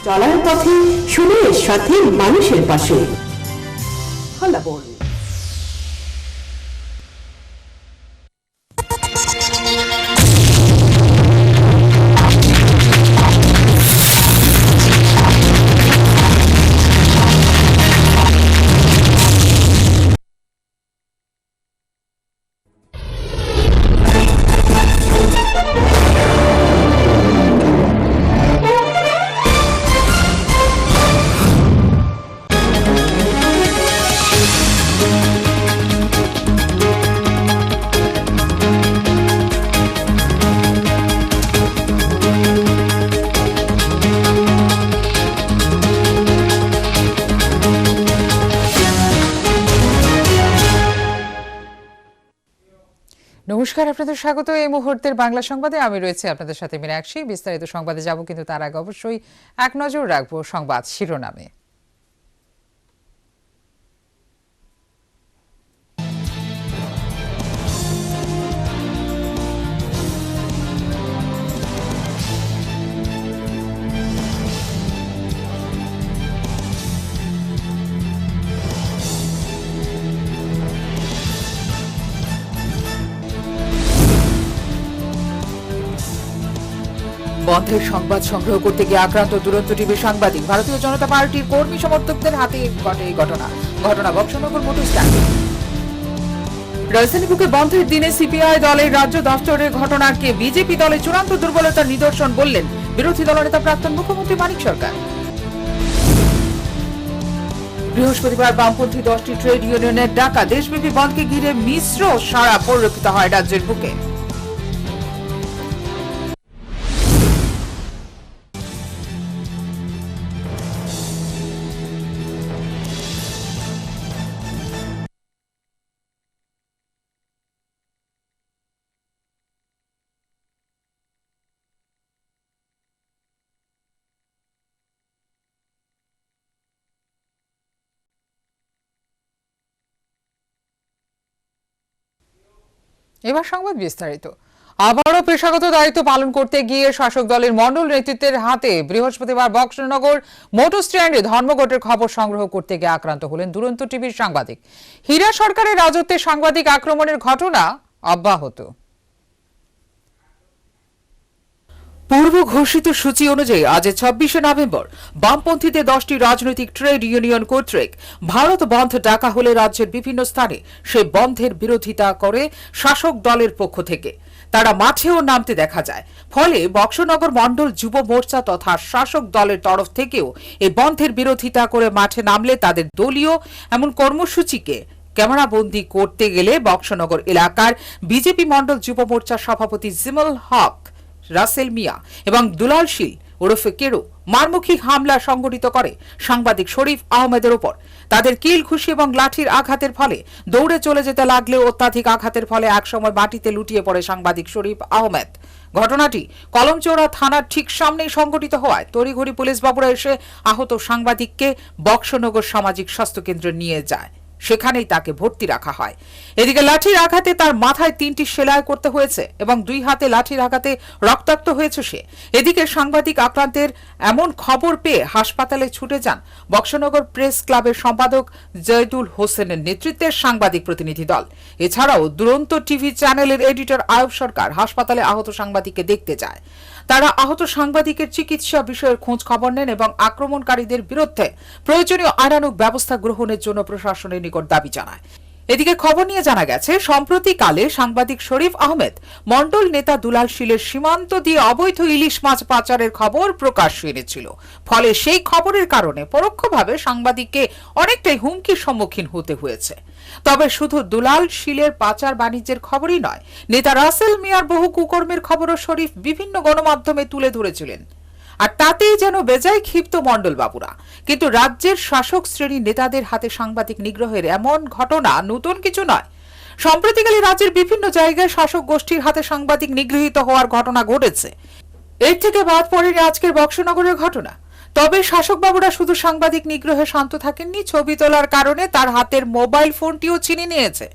চলার পথে সময়ের সাথে মানুষের পাশে ফলাফল। নমস্কার, আপনাদের স্বাগত এই মুহূর্তের বাংলা সংবাদে। আমি রয়েছে আপনাদের সাথে মীনাক্ষী। বিস্তারিত সংবাদে যাব, কিন্তু তার আগে অবশ্যই এক নজর রাখবো সংবাদ শিরোনামে। বন্ধের সংবাদ সংগ্রহ করতে গিয়ে আক্রান্ত দুরন্ত টিভির সাংবাদিক। ভারতীয় জনতা পার্টির কর্মী সমর্থকদের হাতে ঘটে এই ঘটনা বক্সনগর মোটর স্ট্যান্ডে। রাজধানী বুকে বন্ধের দিনে সিপিআই দলের রাজ্য দফতরের ঘটনাকে বিজেপি দলের চূড়ান্ত দুর্বলতার নিদর্শন বললেন বিরোধী দলনেতা প্রাক্তন মুখ্যমন্ত্রী মানিক সরকার। বৃহস্পতিবার বামপন্থী 10টি ট্রেড ইউনিয়নের ডাকা দেশব্যাপী বন্ধকে ঘিরে মিশ্র সাড়া পরিলক্ষিত হয় রাজ্যের বুকে। এবার সংবাদ বিস্তারিত। আবারও পেশাগত দায়িত্ব পালন করতে গিয়ে শাসক দলের মণ্ডল নেতৃত্বের হাতে বৃহস্পতিবার বক্সনগর মোটর স্ট্যান্ডে ধর্মঘটের খবর সংগ্রহ করতে গিয়ে আক্রান্ত হলেন দুরন্ত টিভির সাংবাদিক। হীরা সরকারের রাজত্বে সাংবাদিক আক্রমণের ঘটনা অব্যাহত। পূর্ব ঘোষিত সূচি অনুযায়ী আজ 26শে নভেম্বর বামপন্থীদের 10টি রাজনৈতিক ট্রেড ইউনিয়ন কর্তৃক ভারত বন্ধ ডাকা হলে রাজ্যের বিভিন্ন স্থানে সেই বন্ধের বিরোধিতা করে শাসক দলের পক্ষ থেকে তারা মাঠেও নামতে দেখা যায়। ফলে বক্সনগর মণ্ডল যুব মোর্চা তথা শাসক দলের তরফ থেকেও এই বন্ধের বিরোধিতা করে মাঠে নামলে তাদের দলীয় এমন কর্মসূচিকে ক্যামেরাবন্দি করতে গেলে বক্সনগর এলাকার বিজেপি মণ্ডল যুব মোর্চার সভাপতি জিমল হক, রাসেল মিয়া এবং দুলাল শীল ওরফে কেরো মারমুখী হামলা সংঘটিত করে সাংবাদিক শরীফ আহমেদের ওপর। তাদের কিল ঘুষি এবং লাঠির আঘাতের ফলে দৌড়ে চলে যেতে লাগলেও অত্যাধিক আঘাতের ফলে একসময় মাটিতে লুটিয়ে পড়ে সাংবাদিক শরীফ আহমেদ। ঘটনাটি কলমচৌড়া থানার ঠিক সামনেই সংঘটিত হওয়ায় তড়িঘড়ি পুলিশ বাবুরা এসে আহত সাংবাদিককে বক্সনগর সামাজিক স্বাস্থ্য কেন্দ্রে নিয়ে যায়। সেখানেই তাকে ভর্তি রাখা হয়। এদিকে লাঠির আঘাতে তার মাথায় 3টি সেলাই করতে হয়েছে এবং 2 হাতে লাঠির আঘাতে রক্তাক্ত হয়েছে সে। এদিকে সাংবাদিক আক্রান্তের এমন খবর পেয়ে হাসপাতালে ছুটে যান বক্সনগর প্রেস ক্লাবের সম্পাদক জয়দুল হোসেনের নেতৃত্বের সাংবাদিক প্রতিনিধি দল। এছাড়াও দুরন্ত টিভি চ্যানেলের এডিটর আয়ুব সরকার হাসপাতালে আহত সাংবাদিককে দেখতে যায়। তারা আহত সাংবাদিকের চিকিৎসা বিষয়ের খোঁজ খবর নেন এবং আক্রমণকারীদের বিরুদ্ধে প্রয়োজনীয় আইনানুগ ব্যবস্থা গ্রহণের জন্য প্রশাসনের নিকট দাবি জানায়। এদিকে খবর নিয়ে জানা গেছে, সম্প্রতিকালে সাংবাদিক শরীফ আহমেদ মণ্ডল নেতা দুলাল শীলের সীমান্ত দিয়ে অবৈধ ইলিশ মাছ পাচারের খবর প্রকাশ্যে এনেছিল। ফলে সেই খবরের কারণে পরোক্ষভাবে সাংবাদিককে অনেকটাই হুমকির সম্মুখীন হতে হয়েছে। তবে শুধু দুলাল শীলের পাচার বাণিজ্যের খবরই নয়, নেতা রাসেল মিয়ার বহু কুকর্মের খবরও শরীফ বিভিন্ন গণমাধ্যমে তুলে ধরেছিলেন। আর তাতেই যেন বেজায় ক্ষিপ্ত মণ্ডল বাবুরা। কিন্তু রাজ্যের শাসক শ্রেণীর নেতাদের হাতে সাংবাদিক নিগ্রহের এমন ঘটনা নতুন কিছু নয়। সম্প্রতিকালে রাজ্যের বিভিন্ন জায়গায় শাসক গোষ্ঠীর হাতে সাংবাদিক নিগৃহীত হওয়ার ঘটনা ঘটেছে। এর থেকে বাদ পড়েনি আজকের বক্সনগরের ঘটনা। তবে শাসক বাবুরা শুধু সাংবাদিক নিগ্রহে শান্ত থাকেননি, ছবি তোলার কারণে তার হাতের মোবাইল ফোনটিও ছিনিয়ে নিয়েছে।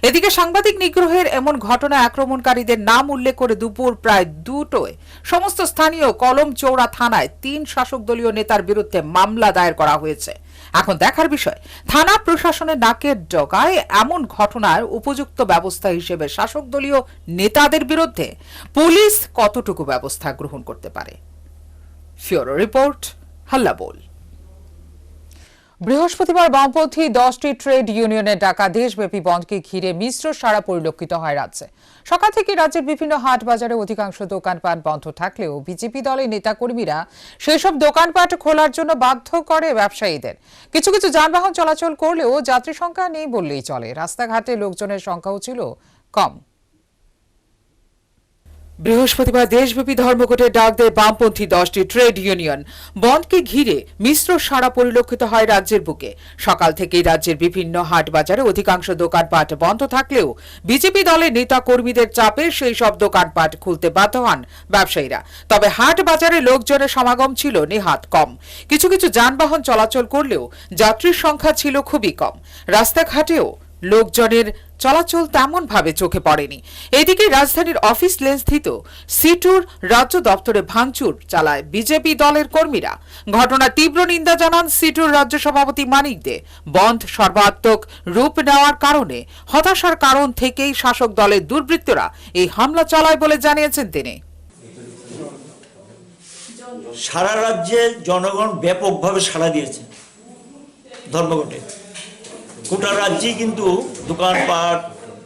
এদিকে সাংবাদিক নিগ্রহের এমন ঘটনা আক্রমণকারীদের নাম উল্লেখ করে দুপুর প্রায় 2টায় সমস্ত স্থানীয় কলমচৌড়া থানায় 3 শাসক দলীয় নেতার বিরুদ্ধে মামলা দায়ের করা হয়েছে। এখন দেখার বিষয়, থানা প্রশাসনের নাকের ডগায় এমন ঘটনার উপযুক্ত ব্যবস্থা হিসেবে শাসক দলীয় নেতাদের বিরুদ্ধে পুলিশ কতটুকু ব্যবস্থা গ্রহণ করতে পারে। ফিওরো রিপোর্ট, হাল্লা বল। বৃহস্পতিবার বামপন্থী 10টি ট্রেড ইউনিয়নের ডাকা দেশব্যাপী বন্ধকে ঘিরে মিশ্র সাড়া পরিলক্ষিত হয় রাজ্যে। সকাল থেকে রাজ্যের বিভিন্ন হাট বাজারে অধিকাংশ দোকানপাট বন্ধ থাকলেও বিজেপি দলের নেতাকর্মীরা সেসব দোকানপাট খোলার জন্য বাধ্য করে ব্যবসায়ীদের। কিছু কিছু যানবাহন চলাচল করলেও যাত্রী সংখ্যা নেই বললেই চলে। রাস্তাঘাটে লোকজনের সংখ্যাও ছিল কম। বৃহস্পতিবার দেশব্যাপী ধর্মঘটের ডাক দেয় বামপন্থী 10টি ট্রেড ইউনিয়ন। বন্ধকে ঘিরে মিশ্র সাড়া পরিলক্ষিত হয় রাজ্যের বুকে। সকাল থেকেই রাজ্যের বিভিন্ন হাট বাজারে অধিকাংশ দোকানপাট বন্ধ থাকলেও বিজেপি দলের নেতা কর্মীদের চাপে সেই সব দোকানপাট খুলতে বাধ্য হন ব্যবসায়ীরা। তবে হাট বাজারে লোকজনের সমাগম ছিল নেহাত কম। কিছু কিছু যানবাহন চলাচল করলেও যাত্রীর সংখ্যা ছিল খুবই কম। রাস্তাঘাটেও লোকজনের চলাচল তেমন ভাবে চোখে পড়েনি। এদিকে রাজধানীর অফিস লেন স্থিত সিটুর রাজ্য দপ্তরে ভাঙচুর চালায় বিজেপি দলের কর্মীরা। ঘটনার তীব্র নিন্দা জানান সিটুর রাজ্য সভাপতি মানিক দে। বন্ধ সর্বাত্মক রূপ নেওয়ার কারণে হতাশার কারণ থেকেই শাসক দলের দুর্বৃত্তরা এই হামলা চালায় বলে জানিয়েছেন তিনি। সারা রাজ্যে জনগণ ব্যাপকভাবে সাড়া দিয়েছে ধর্মঘটে। গোটা রাজ্যেই কিন্তু দোকানপাট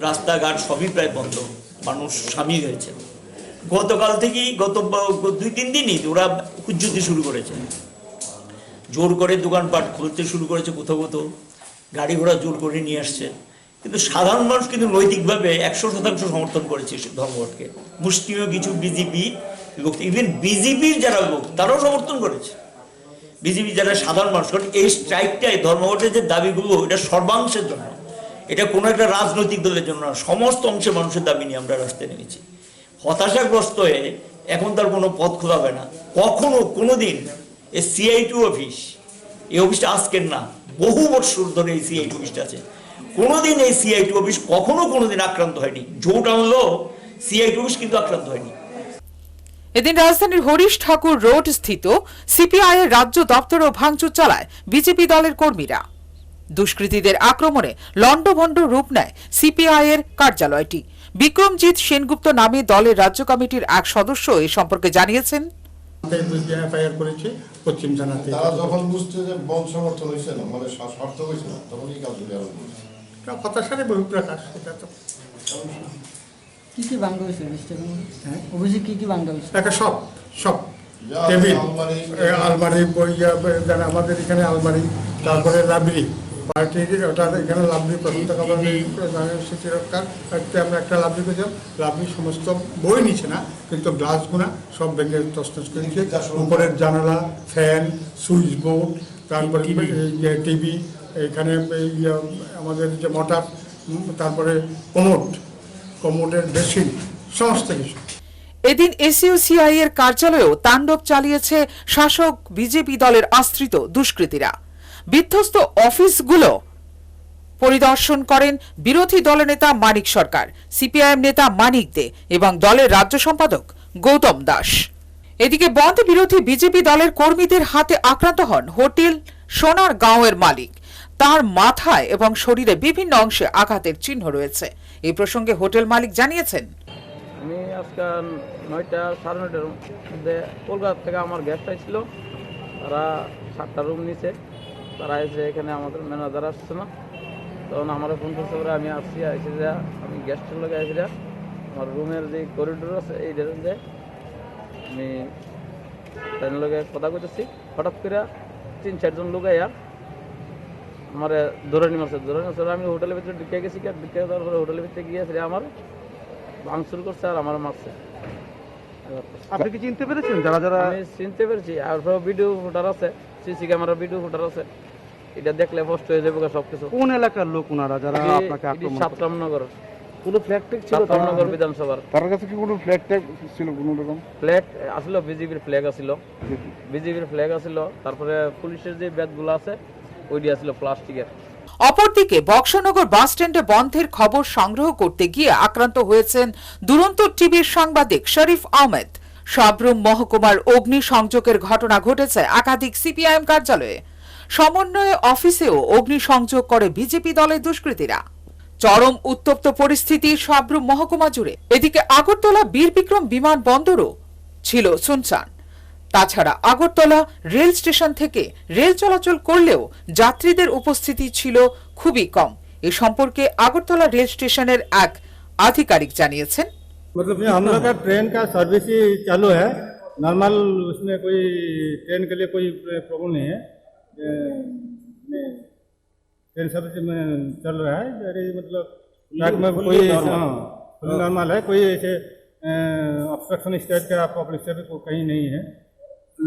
রাস্তাঘাট সবই প্রায় বন্ধ, মানুষ সামিল হয়েছে। গতকাল থেকেই গত 2-3 দিনই ওরা হুজ্জুতি শুরু করেছে, জোর করে দোকানপাট খুলতে শুরু করেছে, কোথাও কোথাও গাড়ি ঘোড়া জোর করে নিয়ে আসছে। কিন্তু সাধারণ মানুষ কিন্তু নৈতিকভাবে 100% সমর্থন করেছে ধর্মঘটকে। মুসলিমও কিছু বিজেপি লোক, ইভেন বিজেপির যারা লোক তারাও সমর্থন করেছে। বিজেপি যারা সাধারণ মানুষ, কারণ এই স্ট্রাইকটাই ধর্মঘটের যে দাবিগুলো এটা সর্বাংশের জন্য, এটা কোনো একটা রাজনৈতিক দলের জন্য না, সমস্ত অংশের মানুষের দাবি নিয়ে আমরা রাস্তায় নেমেছি। হতাশাগ্রস্ত হয়ে এখন তার কোনো পথ খোলাবে না। কখনো কোনোদিন এই CI2 অফিস, এই অফিসটা আজকের না, বহু বছর ধরে এই CI2 অফিসটা আছে। কোনোদিন এই CI2 অফিস কখনো কোনোদিন আক্রান্ত হয়নি। জোট আনলো CI2 অফিস কিন্তু আক্রান্ত হয়নি। এদিন রাজধানীর হরিশ ঠাকুর রোড স্থিত সিপিআই এর রাজ্য দপ্তরও ভাঙচুর চালায় বিজেপি দলের কর্মীরা। দুষ্কৃতীদের আক্রমণে লণ্ডভণ্ড রূপ নেয় সিপিআই এর কার্যালয়টি। বিক্রমজিৎ সেনগুপ্ত নামে দলের রাজ্য কমিটির এক সদস্য এ সম্পর্কে জানিয়েছেন, পশ্চিম জানাতে তারা যখন বুঝছে যে বন্ধ সমর্থন হয়েছে না, মানে শর্ত হয়েছে না, তখন এই কাজগুলি আরম্ভ হয়েছে। হতাশারে বহিঃপ্রকাশ। কি কি ভাঙা হয়েছে অভিযোগ? কি ভাঙা হয়েছে? সব টেবিল, আলমারি, বই, আমাদের এখানে আলমারি, তারপরে লাইব্রেরি পার্টির, ওটা এখানে লাইব্রেরি স্মৃতি রক্ষার আমরা একটা লাইব্রেরি করেছিলাম। লাইব্রেরি সমস্ত বই নিচ্ছে না, কিন্তু গ্লাসগুনা সব ভেঙে তছনছ করে দিচ্ছে। উপরের জানালা, ফ্যান, সুইচ বোর্ড, তারপরে টিভি, এখানে আমাদের যে মোটর, তারপরে কমোডের বেসিন, সমস্ত কিছু। এদিন এসইউসিআই এর কার্যালয়েও তাণ্ডব চালিয়েছে শাসক বিজেপি দলের আশ্রিত দুষ্কৃতীরা। বিধ্বস্ত অফিসগুলো পরিদর্শন করেন বিরোধী দলনেতা মানিক সরকার, সিপিআইএম নেতা মানিক দে এবং দলের রাজ্য সম্পাদক গৌতম দাস। এদিকে বন্ধ বিরোধী বিজেপি দলের কর্মীদের হাতে আক্রান্ত হন হোটেল সোনার গাঁওয়ের মালিক। তার মাথায় এবং শরীরে বিভিন্ন অংশে আঘাতের চিহ্ন রয়েছে। এই প্রসঙ্গে হোটেল মালিক জানিয়েছেন, আমি আজকে 9:30 মধ্যে কলকাতা থেকে আমার গেস্ট আসছিল, তারা 7টা রুম নিচে, তারা এসে এখানে আমাদের ম্যানেজার আসছে না, তখন আমার ফোন করতে পারে আমি আসছি, এসে যা আমি গেস্টের লোক এসে যা আমার রুমের যে করিডোর আছে এই যে আমি তার লোকে কথা কইতেছি, হঠাৎ করে 3-4 জন লোক আইয়া আমার ধরে নিয়ে মারছে। আমি হোটেলের ভিতরে ঢুকে গেছি, ঢুকে তারপরে হোটেলের ভিতরে গিয়েছে আমার ভাঙচুর করছে আর আমার মারছে। আপনি কি চিনতে পেরেছেন যারা যারা? আমি চিনতে পেরেছি, আর ভিডিও ফুটার আছে, সিসি ক্যামেরা ভিডিও ফুটার আছে, এটা দেখলে স্পষ্ট হয়ে যাবে সবকিছু। কোন এলাকার লোক ওনারা যারা আপনাকে আক্রমণ? সাতরামনগর। কোনো ফ্ল্যাগ ট্যাগ ছিল? সাতরামনগর বিধানসভার। তার কাছে কি কোনো ফ্ল্যাগ ট্যাগ ছিল? কোনো রকম ফ্ল্যাগ আসলো, বিজেপির ফ্ল্যাগ আসলো, তারপরে পুলিশের যে ব্যাগগুলো আছে ওইটি আসলো প্লাস্টিকের। অপরদিকে বক্সনগর বাস স্ট্যান্ডে বন্ধের খবর সংগ্রহ করতে গিয়ে আক্রান্ত হয়েছেন দুরন্ত টিভির সাংবাদিক শরীফ আহমেদ। সাবরুম মহকুমার অগ্নিসংযোগের ঘটনা ঘটেছে একাধিক সিপিআইএম কার্যালয়ে। সমন্বয় অফিসেও অগ্নিসংযোগ করে বিজেপি দলের দুষ্কৃতীরা। চরম উত্তপ্ত পরিস্থিতি সাবরুম মহকুমা জুড়ে। এদিকে আগরতলা বীর বিক্রম বিমানবন্দরও ছিল সুনসান। তাছাড়া আগরতলা রেল স্টেশন থেকে রেল চলাচল করলেও যাত্রীদের উপস্থিতি ছিল খুবই কম। এ সম্পর্কে আগরতলা রেল স্টেশনের এক আধিকারিক জানিয়েছেন, मतलब हम लोग का ट्रेन का सर्विस ही चालू है, नॉर्मल उसमें कोई ट्रेन के लिए कोई प्रॉब्लम नहीं है। ट्रेन सर्विस में चल रहा है, मतलब ट्रैक में कोई नॉर्मल है, कोई ऐसे ऑब्स्ट्रक्शन स्टेट का पब्लिक से भी कहीं नहीं है।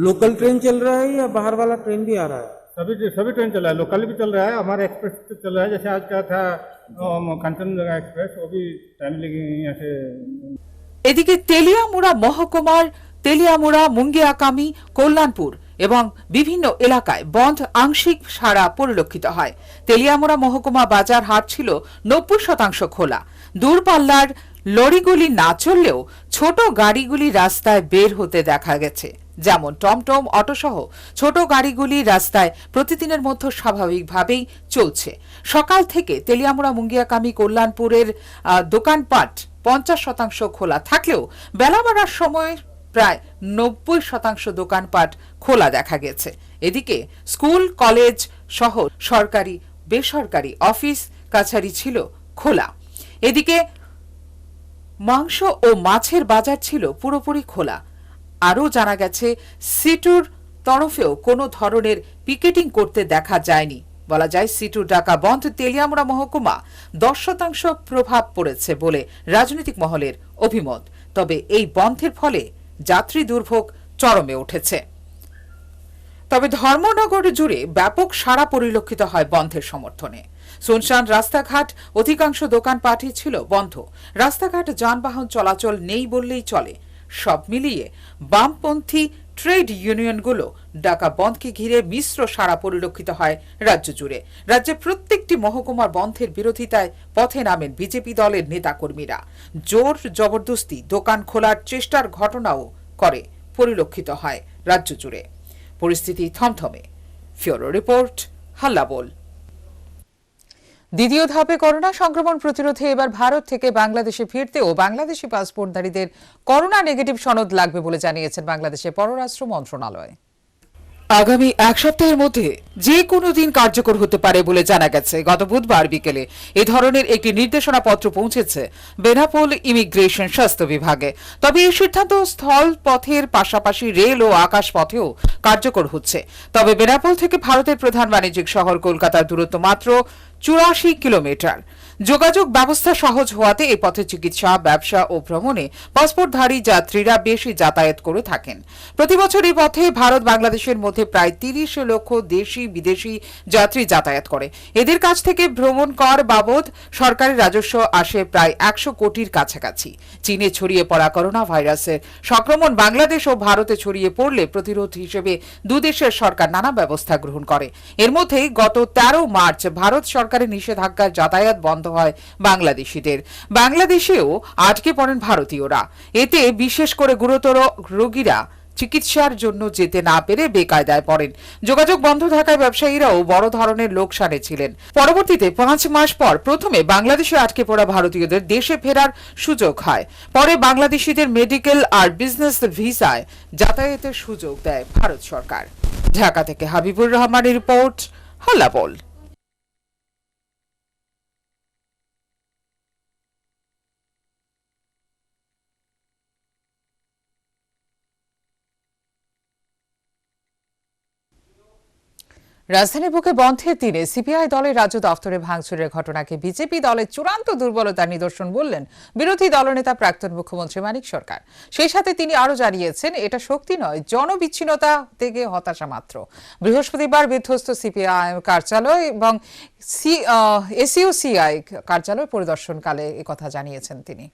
लोकल ट्रेन चल रहा है या बाहर वाला ट्रेन भी आ रहा है? सभी ट्रेन चल रहा है, लोकल भी चल रहा है, हमारा एक्सप्रेस चल रहा है। जैसे आज का था कांचनजंगा एक्सप्रेस, वो भी टाइमली यहाँ से। এদিকে তেলিয়ামুড়া মহকুমার তেলিয়ামুড়া, মুঙ্গিয়াকামি, কল্যাণপুর এবং বিভিন্ন এলাকায় বন্ধ আংশিক সাড়া পরিলক্ষিত হয়। তেলিয়ামুড়া মহকুমা বাজার হাট ছিল 90% খোলা। দূরপাল্লার লরিগুলি না চললেও ছোট গাড়িগুলি রাস্তায় বের হতে দেখা গেছে। যেমন টমটম, অটোসহ ছোট গাড়িগুলি রাস্তায় প্রতিদিনের মতো স্বাভাবিকভাবেই চলছে। সকাল থেকে তেলিয়ামুড়া, মুঙ্গিয়াকামি, কল্যাণপুরের দোকানপাট 50% খোলা থাকলেও বেলা বাড়ার সময় প্রায় 90% দোকানপাট খোলা দেখা গেছে। এদিকে স্কুল, কলেজ সহ সরকারি বেসরকারি অফিস কাছারি ছিল খোলা। এদিকে মাংস ও মাছের বাজার ছিল পুরোপুরি খোলা। আরও জানা গেছে, সিটুর তরফেও কোনো ধরনের পিকেটিং করতে দেখা যায়নি। বলা যায়, সিটুর ডাকা বন্ধ তেলিয়ামুড়া মহকুমা 10% প্রভাব পড়েছে বলে রাজনৈতিক মহলের অভিমত। তবে এই বন্ধের ফলে যাত্রী দুর্ভোগ চরমে উঠেছে। তবে ধর্মনগর জুড়ে ব্যাপক সাড়া পরিলক্ষিত হয় বন্ধের সমর্থনে। সুনসান রাস্তাঘাট, অধিকাংশ দোকানপাটই ছিল বন্ধ। রাস্তাঘাট যানবাহন চলাচল নেই বললেই চলে। সব মিলিয়ে বামপন্থী ট্রেড ইউনিয়নগুলো ডাকা বন্ধকে ঘিরে মিশ্র সাড়া পরিলক্ষিত হয় রাজ্য জুড়ে। রাজ্যের প্রত্যেকটি মহকুমার বন্ধের বিরোধিতায় পথে নামেন বিজেপি দলের নেতাকর্মীরা। জোর জবরদস্তি দোকান খোলার চেষ্টার ঘটনাও করে পরিলক্ষিত হয় রাজ্য জুড়ে। পরিস্থিতি থমথমে। ফিওরো রিপোর্ট, হাল্লাবোল। দ্বিতীয় ধাপে করোনা সংক্রমণ প্রতিরোধে এবার ভারত থেকে বাংলাদেশে ফিরতেও বাংলাদেশি পাসপোর্টধারীদের করোনা নেগেটিভ সনদ লাগবে বলে জানিয়েছেন বাংলাদেশের পররাষ্ট্র মন্ত্রণালয়। আগামী এক সপ্তাহের মধ্যে যে কোনো দিন কার্যকর হতে পারে বলে জানা গেছে। গত বুধবার বিকেলে এ ধরনের একটি নির্দেশনা পত্র পৌঁছেছে বেনাপোল ইমিগ্রেশন স্বাস্থ্য বিভাগে। তবে এই সিদ্ধান্ত স্থল পথের পাশাপাশি রেল ও আকাশ পথেও কার্যকর হচ্ছে। তবে বেনাপোল থেকে ভারতের প্রধান বাণিজ্যিক শহর কলকাতার দূরত্ব মাত্র 84 কিলোমিটার। যোগাযোগ ব্যবস্থা সহজ হওয়াতে এই পথে চিকিৎসা, ব্যবসা ও ভ্রমণে পাসপোর্টধারী যাত্রীরা বেশি যাতায়াত করে থাকেন। প্রতি বছর এই পথে ভারত বাংলাদেশের মধ্যে প্রায় 30 লক্ষ দেশি বিদেশি যাত্রী যাতায়াত করে। এদের কাছ থেকে ভ্রমণ কর বাবদ সরকারের রাজস্ব আসে প্রায় 100 কোটির কাছাকাছি। চীনে ছড়িয়ে পড়া করোনা ভাইরাসের সংক্রমণ বাংলাদেশ ও ভারতে ছড়িয়ে পড়লে প্রতিরোধ হিসেবে দুদেশের সরকার নানা ব্যবস্থা গ্রহণ করে। এর মধ্যেই গত 13 মার্চ ভারত সরকারের নিষেধাজ্ঞায় যাতায়াত বন্ধ হয় বাংলাদেশিদের। বাংলাদেশেও আটকে পড়েন ভারতীয়রা। এতে বিশেষ করে গুরুতর রোগীরা চিকিৎসার জন্য যেতে না পেরে বেকায়দায় পড়েন। যোগাযোগ বন্ধ থাকায় ব্যবসায়ীরাও বড় ধরনের লোকসানে ছিলেন। পরবর্তীতে 5 মাস পর প্রথমে বাংলাদেশে আটকে পড়া ভারতীয়দের দেশে ফেরার সুযোগ হয়। পরে বাংলাদেশিদের মেডিকেল আর বিজনেস ভিসায় যাতায়াতের সুযোগ দেয় ভারত সরকার। ঢাকা থেকে হাবিবুর রহমানের রিপোর্ট, হাল্লাবোল। রাজধানীর বুকে বন্ধের দিনে সিপিআই দলের রাজ্য দফতরে ভাঙচুরের ঘটনাকে বিজেপি দলের চূড়ান্ত দুর্বলতার নিদর্শন বললেন বিরোধী দলনেতা প্রাক্তন মুখ্যমন্ত্রী মানিক সরকার। সেই সাথে তিনি আরও জানিয়েছেন, এটা শক্তি নয়, জনবিচ্ছিন্নতা থেকে হতাশা মাত্র। বৃহস্পতিবার বিধ্বস্ত সিপিআই কার্যালয় এবং এসইউসিআই কার্যালয় পরিদর্শনকালে একথা জানিয়েছেন তিনি।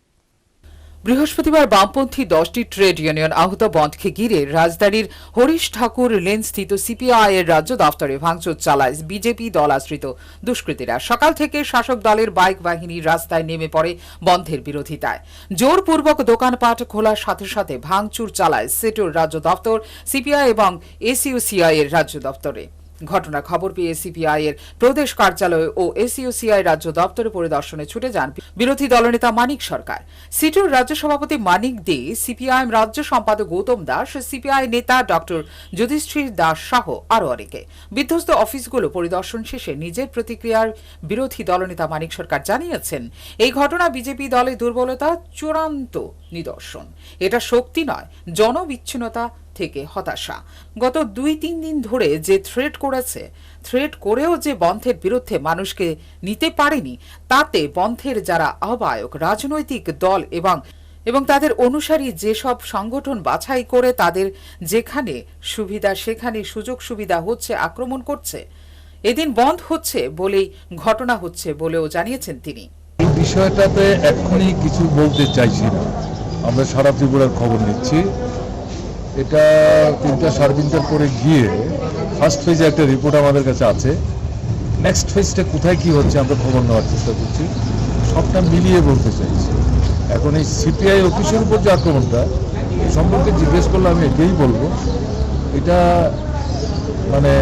বৃহস্পতিবার বামপন্থী 10টি ট্রেড ইউনিয়ন আহত বন্ধকে ঘিরে রাজধানীর হরিশ ঠাকুর লেন স্থিত সিপিআই এর রাজ্য দফতরে ভাঙচুর চালায় বিজেপি দল আশ্রিত দুষ্কৃতীরা। সকাল থেকে শাসক দলের বাইক বাহিনী রাস্তায় নেমে পড়ে বন্ধের বিরোধিতায়। জোরপূর্বক দোকানপাট খোলার সাথে সাথে ভাঙচুর চালায় সিটুর রাজ্য দফতর, সিপিআই এবং এসইউসিআই এর রাজ্য দফতরে। ঘটনা খবর পেয়ে সিপিআই এর প্রদেশ কার্যালয় ও এসইউসিআই রাজ্য দপ্তরে পরিদর্শনে ছুটে যান বিরোধী দলনেতা মানিক সরকার। সিটুর রাজ্য সভাপতি মানিক দে, সিপিআইএম রাজ্য সম্পাদক গৌতম দাস, সিপিআই নেতা ডক্টর যুধিষ্ঠির দাস সহ আরও অনেকে। বিধ্বস্ত অফিসগুলো পরিদর্শন শেষে নিজের প্রতিক্রিয়ার বিরোধী দলনেতা মানিক সরকার জানিয়েছেন, এই ঘটনা বিজেপি দলের দুর্বলতা চূড়ান্ত নিদর্শন। এটা শক্তি নয়, জনবিচ্ছিন্নতা থেকে হতাশা। গত 2-3 দিন ধরে যে থ্রেট করেও যে বন্ধের বিরুদ্ধে মানুষকে নিতে পারেনি, তাতে বন্ধের যারা আহ্বায়ক, রাজনৈতিক দল এবং তাদের অনুসারী যেসব সংগঠন বাছাই করে তাদের যেখানে সুবিধা সেখানে সুযোগ সুবিধা হচ্ছে আক্রমণ করছে। এদিন বন্ধ হচ্ছে বলেই ঘটনা হচ্ছে বলেও জানিয়েছেন তিনি। এই বিষয়টাতে এখনই কিছু বলতে চাইছি না। আমরা সারা ত্রিপুরার খবর নিচ্ছি। এটা 3টা সাড়ে 3টার পরে গিয়ে ফার্স্ট ফেজে একটা রিপোর্ট আমাদের কাছে আছে। নেক্সট ফেজটা কোথায় কি হচ্ছে আমরা খবর নেওয়ার চেষ্টা করছি। সবটা মিলিয়ে বলতে চাইছি। এখন এই সিপিআই অফিসের উপর যে আক্রমণটা, এই সম্পর্কে জিজ্ঞেস করলে আমি এটাই বলবো, এটা মানে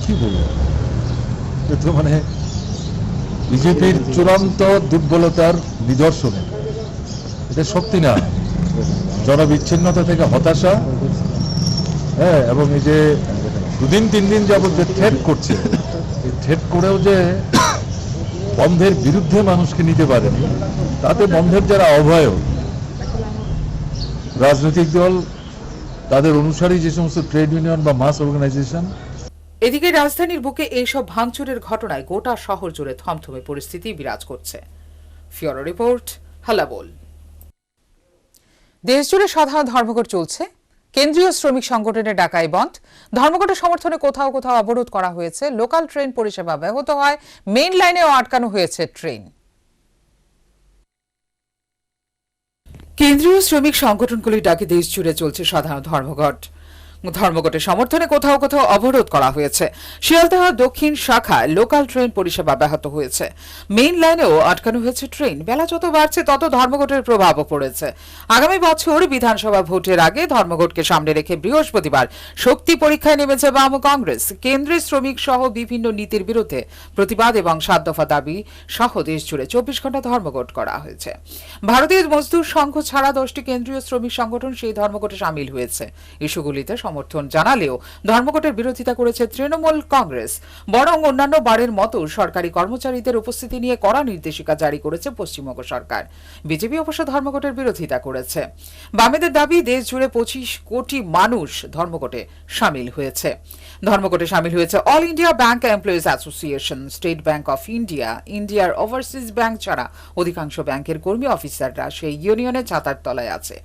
কি বলবো, এটা মানে বিজেপির চূড়ান্ত দুর্বলতার নিদর্শন। এটা শক্তি না, জনবিচ্ছিন্নতা থেকে হতাশা। হ্যাঁ, এবং এই যে 2-3 দিন যাবত যে থ্রেট করছে, এই থ্রেট করেও যে বন্ধের বিরুদ্ধে মানুষকে নিতে পারেনি, তাতে বন্ধের যারা আহ্বায়ক, রাজনৈতিক দল, তাদের অনুসারী যে সমস্ত ট্রেড ইউনিয়ন বা মাস অর্গানাইজেশন। এদিকে রাজধানীর বুকে এইসব ভাঙচুরের ঘটনায় গোটা শহর জুড়ে থমথমে পরিস্থিতি বিরাজ করছে। ফিওরো রিপোর্ট, হাল্লাবোল। দেশজুড়ে সাধারণ ধর্মঘট চলছে। কেন্দ্রীয় শ্রমিক সংগঠনের ডাকায় বন্ধ। ধর্মঘটের সমর্থনে কোথাও কোথাও অবরোধ করা হয়েছে। লোকাল ট্রেন পরিষেবা ব্যাহত হয়। মেইন লাইনেও আটকানো হয়েছে ট্রেন। কেন্দ্রীয় শ্রমিক সংগঠনগুলির ডাকে দেশ জুড়ে চলছে সাধারণ ধর্মঘট। ধর্মঘটের সমর্থনে কোথাও কোথাও অবরোধ করা হয়েছে। শিয়ালদহ দক্ষিণ শাখায় লোকাল ট্রেন পরিষেবা ব্যাহত হয়েছে। মেইন লাইনেও আটকানো হয়েছে ট্রেন। বেলা যত বাড়ছে তত ধর্মঘটের প্রভাবও পড়েছে। আগামী বছর বিধানসভা ভোটের আগে ধর্মঘটকে সামনে রেখে বৃহস্পতিবার শক্তি পরীক্ষায় নেমেছে বাম কংগ্রেস। কেন্দ্রের শ্রমিক সহ বিভিন্ন নীতির বিরুদ্ধে প্রতিবাদ এবং 7 দফা দাবি সহ দেশ জুড়ে 24 ঘন্টা ধর্মঘট করা হয়েছে। ভারতীয় মজদুর সংঘ ছাড়া 10টি কেন্দ্রীয় শ্রমিক সংগঠন সেই ধর্মঘটে সামিল হয়েছে। ইস্যুগুলিতে সমর্থন জানালেও ধর্মঘটের বিরোধিতা করেছে তৃণমূল কংগ্রেস। বরং অন্যান্য বারের মতো সরকারি কর্মচারীদের উপস্থিতি নিয়ে কড়া নির্দেশিকা জারি করেছে পশ্চিমবঙ্গ সরকার। বিজেপি অবশ্য ধর্মঘটের বিরোধিতা করেছে। বামেদের দাবি, দেশ জুড়ে 25 কোটি মানুষ ধর্মঘটে সামিল হয়েছে। ধর্মঘটে সামিল হয়েছে all India bank employees association, state bank of India, ইন্ডিয়ার ওভারসিজ ব্যাংক ছাড়া অধিকাংশ ব্যাংকের কর্মী অফিসাররা সেই ইউনিয়নের ছাতার তলায় আছে।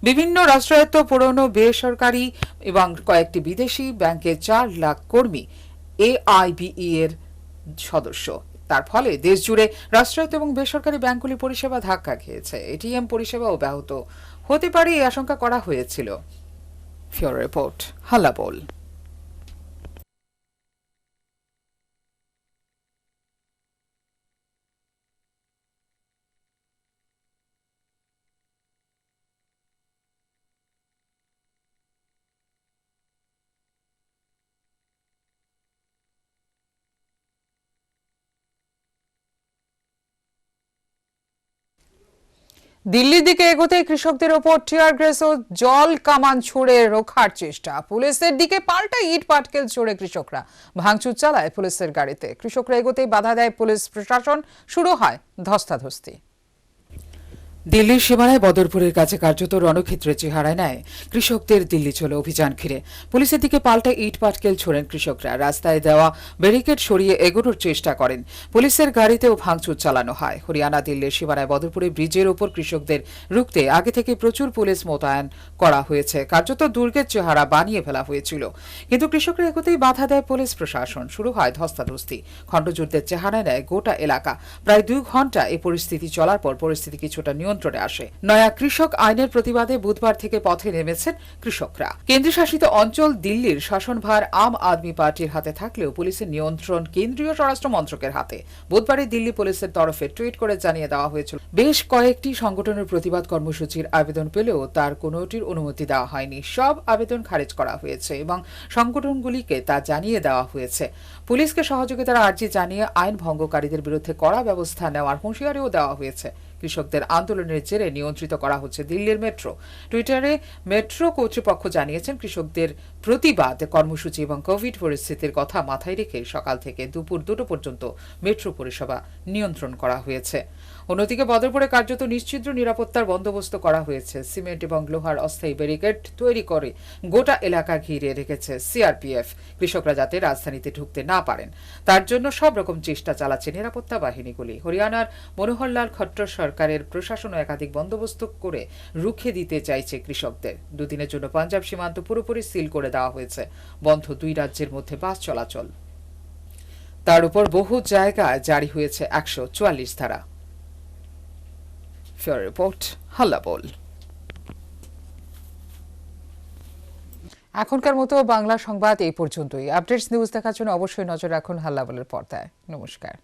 বিভিন্ন রাষ্ট্রায়ত্ত, পুরনো, বেসরকারি এবং কয়েকটি বিদেশি ব্যাংকের 4 লাখ কর্মী AIBE এর সদস্য। তার ফলে দেশ জুড়ে রাষ্ট্রায়ত্ত এবং বেসরকারি ব্যাংকগুলি পরিষেবা ধাক্কা খেয়েছে। এটিএম পরিষেবাও ব্যাহত হতে পারে এই আশঙ্কা করা হয়েছিল। ফিওরো রিপোর্ট, হাল্লাবোল। দিল্লির দিকে এগোতে কৃষকদের ওপর টিয়ার গ্যাস ও জল কামান ছুড়ে রোখার চেষ্টা। পুলিশের দিকে পাল্টা ইট পাটকেল ছুড়ে কৃষকরা ভাঙচুর চালায় পুলিশের গাড়িতে। কৃষকরা এগোতেই বাধা দেয় পুলিশ প্রশাসন। শুরু হয় ধস্তাধস্তি। দিল্লির সীমানায় বদরপুরের কাছে কার্যত রণক্ষেত্রের চেহারায় নেয় কৃষকদের দিল্লি চলো অভিযান ঘিরে। পুলিশের দিকে পাল্টা ইট পাটকেল ছোড়েন কৃষকরা। রাস্তায় দেওয়া ব্যারিকেড সরিয়ে এগোনোর চেষ্টা করেন। পুলিশের গাড়িতেও ভাঙচুর চালানো হয়। হরিয়ানা দিল্লির সীমানায় বদরপুরে ব্রিজের ওপর কৃষকদের রুখতে আগে থেকে প্রচুর পুলিশ মোতায়েন করা হয়েছে। কার্যত দুর্গের চেহারা বানিয়ে ফেলা হয়েছিল, কিন্তু কৃষকরা এগোতেই বাধা দেয় পুলিশ প্রশাসন। শুরু হয় ধস্তাধস্তি। খণ্ডযুদ্ধের চেহারায় নেয় গোটা এলাকা। প্রায় 2 ঘন্টা এই পরিস্থিতি চলার পর পরিস্থিতি কিছুটা নিয়ন্ত্রণে আসে। নয়া কৃষক আইনের প্রতিবাদে বুধবার থেকে পথে নেমেছেন কৃষকরা। কেন্দ্রশাসিত অঞ্চল দিল্লির শাসনভার আম আদমি পার্টির হাতে থাকলেও পুলিশের নিয়ন্ত্রণ কেন্দ্রীয় স্বরাষ্ট্র মন্ত্রকের হাতে। বুধবারই দিল্লি পুলিশের তরফে টুইট করে জানিয়ে দেওয়া হয়েছিল, বেশ কয়েকটি সংগঠনের প্রতিবাদ কর্মসূচির আবেদন পেলেও তার কোনোটির অনুমতি দেওয়া হয়নি। সব আবেদন খারিজ করা হয়েছে এবং সংগঠনগুলিকে তা জানিয়ে দেওয়া হয়েছে। পুলিশকে সহযোগিতার আর্জি জানিয়ে আইন ভঙ্গকারীদের বিরুদ্ধে কড়া ব্যবস্থা নেওয়ার হুঁশিয়ারিও দেওয়া হয়েছে। কৃষকদের আন্দোলনের জেরে নিয়ন্ত্রিত করা হচ্ছে দিল্লির মেট্রো। টুইটারে মেট্রো কর্তৃপক্ষ জানিয়েছেন, কৃষকদের প্রতিবাদ কর্মসূচি এবং কোভিড পরিস্থিতির কথা মাথায় রেখে সকাল থেকে দুপুর 2টো পর্যন্ত মেট্রো পরিষেবা নিয়ন্ত্রণ করা হয়েছে। অন্যদিকে বদরপুরে কার্যত নিশ্চিদ্র নিরাপত্তার বন্দোবস্ত করা হয়েছে। সিমেন্ট এবং লোহার অস্থায়ী ব্যারিকেড তৈরি করে গোটা এলাকা ঘিরে রেখেছে সিআরপিএফ। কৃষকরা যাতে রাজধানীতে ঢুকতে না পারেন তার জন্য সব রকম চেষ্টা চালাচ্ছে নিরাপত্তা বাহিনীগুলি। হরিয়ানার মনোহরলাল খট্টর সরকারের প্রশাসনও একাধিক বন্দোবস্ত করে রুখে দিতে চাইছে কৃষকদের। 2 দিনের জন্য পাঞ্জাব সীমান্ত পুরোপুরি সিল করে দেওয়া হয়েছে। বন্ধ 2 রাজ্যের মধ্যে বাস চলাচল। তার উপর বহু জায়গায় জারি হয়েছে 144 ধারা। রিপোর্ট হাল্লা বল। এখনকার মতো বাংলা সংবাদ এই পর্যন্তই। আপডেটস নিউজ দেখার জন্য অবশ্যই নজর রাখুন হাল্লা বলের পর্দায়। নমস্কার।